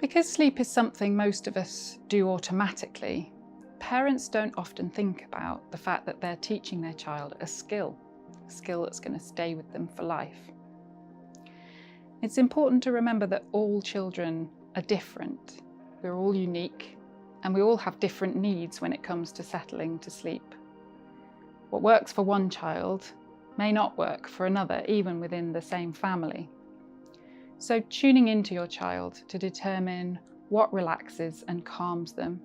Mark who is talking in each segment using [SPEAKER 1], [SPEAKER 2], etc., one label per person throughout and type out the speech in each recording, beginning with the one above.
[SPEAKER 1] Because sleep is something most of us do automatically, parents don't often think about the fact that they're teaching their child a skill that's going to stay with them for life. It's important to remember that all children are different. We're all unique, and we all have different needs when it comes to settling to sleep. What works for one child may not work for another, even within the same family. So tuning into your child to determine what relaxes and calms them,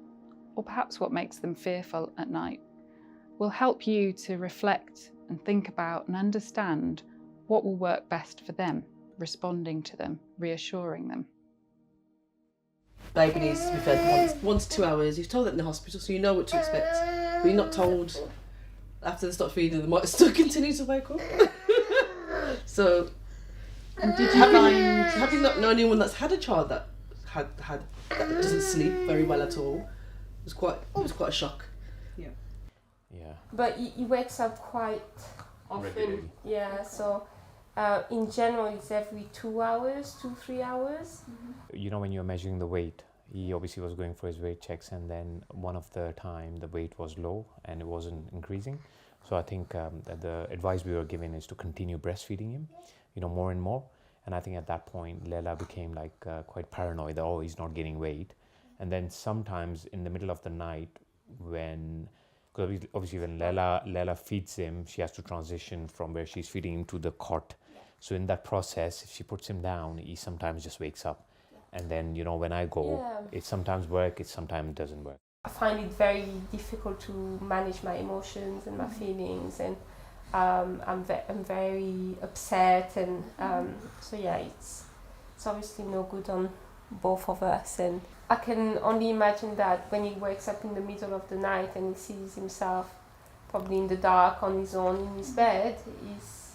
[SPEAKER 1] or perhaps what makes them fearful at night, will help you to reflect and think about and understand what will work best for them, responding to them, reassuring them.
[SPEAKER 2] Baby needs to be fed once 2 hours. You're told that in the hospital, so you know what to expect. But you're not told after they stop feeding, they might still continue to wake up. So,
[SPEAKER 1] and did you find,
[SPEAKER 2] having not known anyone that's had a child that that doesn't sleep very well at all, it was quite a shock.
[SPEAKER 3] Yeah.
[SPEAKER 4] But he wakes up quite often.
[SPEAKER 3] Regularly.
[SPEAKER 4] Yeah, so in general it's every 2 hours, 2-3 hours.
[SPEAKER 3] You know, when you're measuring the weight, he obviously was going for his weight checks, and then one of the time the weight was low and it wasn't increasing. So I think that the advice we were given is to continue breastfeeding him, you know, more and more. And I think at that point, Lela became like quite paranoid that, oh, he's not gaining weight. And then sometimes in the middle of the night, because obviously when Lela feeds him, she has to transition from where she's feeding him to the cot. So in that process, if she puts him down, he sometimes just wakes up. And then, you know, when I go, it sometimes works, it sometimes doesn't work.
[SPEAKER 4] I find it very difficult to manage my emotions and my feelings, and I'm very upset, and so yeah, it's obviously no good on both of us. And I can only imagine that when he wakes up in the middle of the night and he sees himself probably in the dark on his own in his bed, he's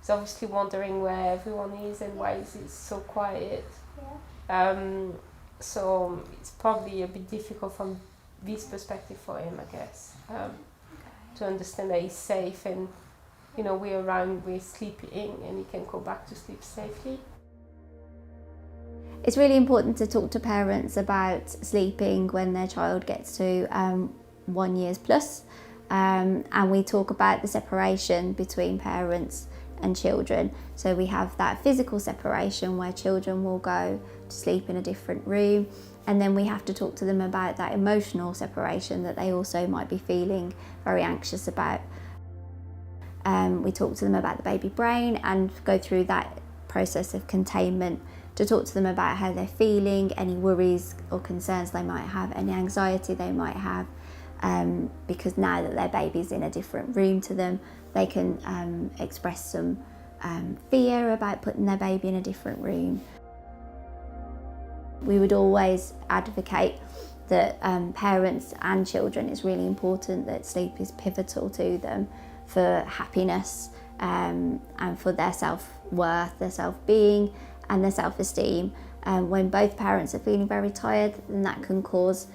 [SPEAKER 4] obviously wondering where everyone is and why is it so quiet. So it's probably a bit difficult from this perspective for him, I guess, to understand that he's safe and, you know, we're around, we're sleeping, and he can go back to sleep safely.
[SPEAKER 5] It's really important to talk to parents about sleeping when their child gets to 1 year plus, and we talk about the separation between parents and children. So we have that physical separation where children will go to sleep in a different room, and then we have to talk to them about that emotional separation that they also might be feeling very anxious about. We talk to them about the baby brain and go through that process of containment to talk to them about how they're feeling, any worries or concerns they might have, any anxiety they might have, because now that their baby's in a different room to them, they can express some fear about putting their baby in a different room. We would always advocate that parents and children, it's really important that sleep is pivotal to them for happiness and for their self-worth, their self-being and their self-esteem. When both parents are feeling very tired, then that can cause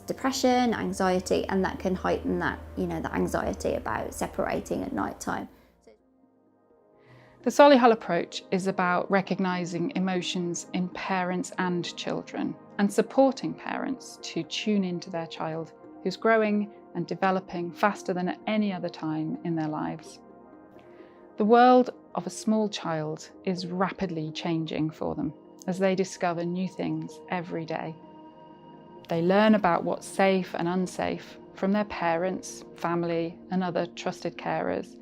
[SPEAKER 5] depression, anxiety, and that can heighten that, you know, the anxiety about separating at night time.
[SPEAKER 1] The Solihull Approach is about recognising emotions in parents and children and supporting parents to tune into their child who's growing and developing faster than at any other time in their lives. The world of a small child is rapidly changing for them as they discover new things every day. They learn about what's safe and unsafe from their parents, family, and other trusted carers.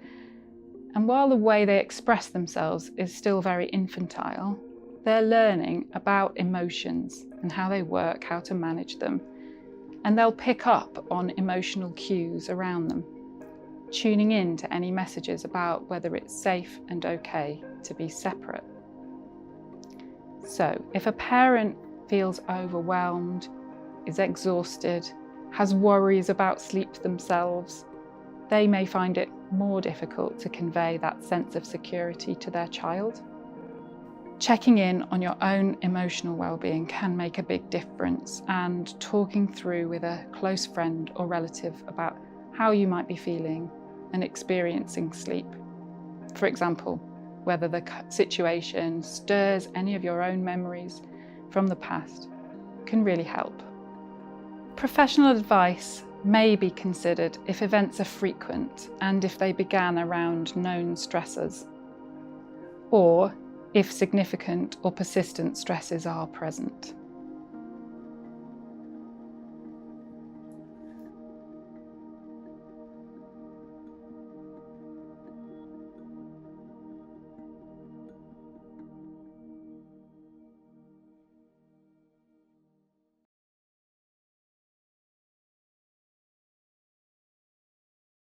[SPEAKER 1] And while the way they express themselves is still very infantile, they're learning about emotions and how they work, how to manage them. And they'll pick up on emotional cues around them, tuning in to any messages about whether it's safe and okay to be separate. So if a parent feels overwhelmed, is exhausted, has worries about sleep themselves, they may find it more difficult to convey that sense of security to their child. Checking in on your own emotional well-being can make a big difference, and talking through with a close friend or relative about how you might be feeling and experiencing sleep. For example, whether the situation stirs any of your own memories from the past can really help. Professional advice may be considered if events are frequent and if they began around known stressors, or if significant or persistent stresses are present.